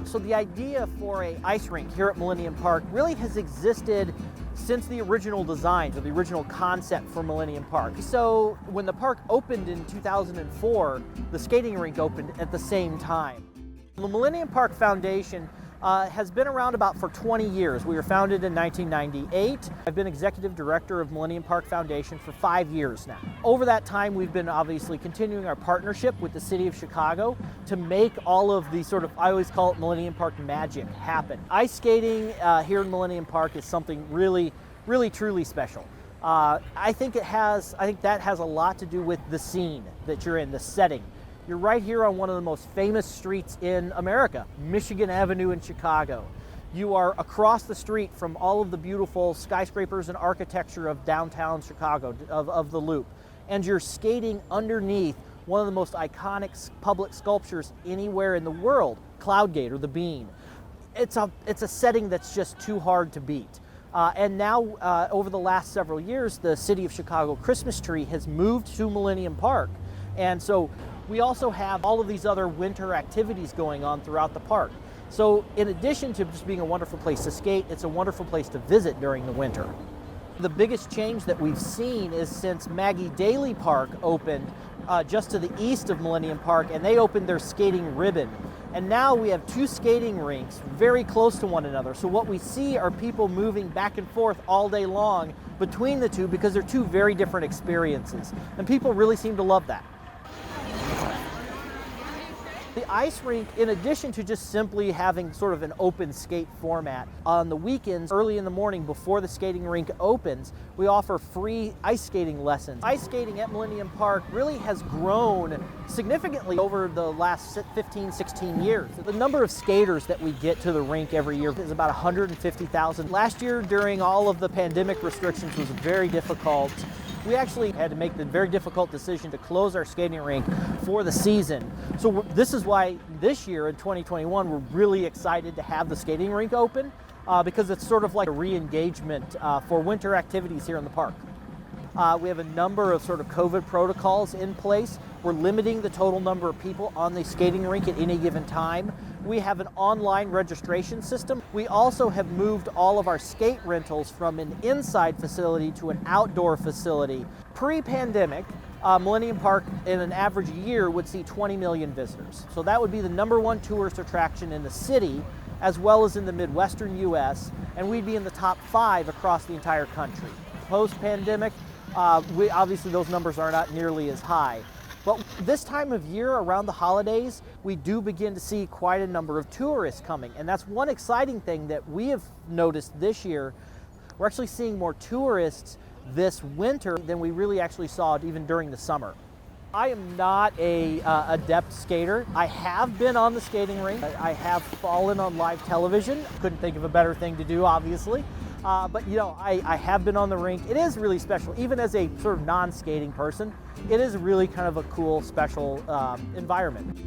So the idea for an ice rink here at Millennium Park really has existed since the original designs or the original concept for Millennium Park. So when the park opened in 2004, the skating rink opened at the same time. The Millennium Park Foundation has been around about for 20 years. We were founded in 1998. I've been executive director of Millennium Park Foundation for 5 years now. Over that time, we've been obviously continuing our partnership with the city of Chicago to make all of the sort of, I always call it Millennium Park magic, happen. Ice skating here in Millennium Park is something really, truly special. I think that has a lot to do with the scene that you're in, the setting. You're right here on one of the most famous streets in America, Michigan Avenue in Chicago. You are across the street from all of the beautiful skyscrapers and architecture of downtown Chicago, of the Loop. And you're skating underneath one of the most iconic public sculptures anywhere in the world, Cloud Gate or the Bean. It's a setting that's just too hard to beat. And now, over the last several years, the City of Chicago Christmas tree has moved to Millennium Park. And so we also have all of these other winter activities going on throughout the park. So in addition to just being a wonderful place to skate, it's a wonderful place to visit during the winter. The biggest change that we've seen is since Maggie Daley Park opened just to the east of Millennium Park, and they opened their skating ribbon. And now we have two skating rinks very close to one another. So what we see are people moving back and forth all day long between the two because they're two very different experiences. And people really seem to love that. The ice rink, in addition to just simply having sort of an open skate format, on the weekends, early in the morning before the skating rink opens, we offer free ice skating lessons. Ice skating at Millennium Park really has grown significantly over the last 15, 16 years. The number of skaters that we get to the rink every year is about 150,000. Last year, during all of the pandemic restrictions, was very difficult. We actually had to make the very difficult decision to close our skating rink for the season. So this is why this year in 2021, we're really excited to have the skating rink open because it's sort of like a re-engagement for winter activities here in the park. We have a number of sort of COVID protocols in place. We're limiting the total number of people on the skating rink at any given time. We have an online registration system. We also have moved all of our skate rentals from an inside facility to an outdoor facility. Pre-pandemic, Millennium Park in an average year would see 20 million visitors. So that would be the number 1 tourist attraction in the city, as well as in the Midwestern US, and we'd be in the top 5 across the entire country. Post-pandemic, obviously those numbers are not nearly as high. But this time of year, around the holidays, we do begin to see quite a number of tourists coming. And that's one exciting thing that we have noticed this year. We're actually seeing more tourists this winter than we really actually saw even during the summer. I am not an adept skater. I have been on the skating rink. I have fallen on live television. Couldn't think of a better thing to do, obviously. But you know, I have been on the rink. It is really special, even as a sort of non-skating person. It is really kind of a cool, special environment.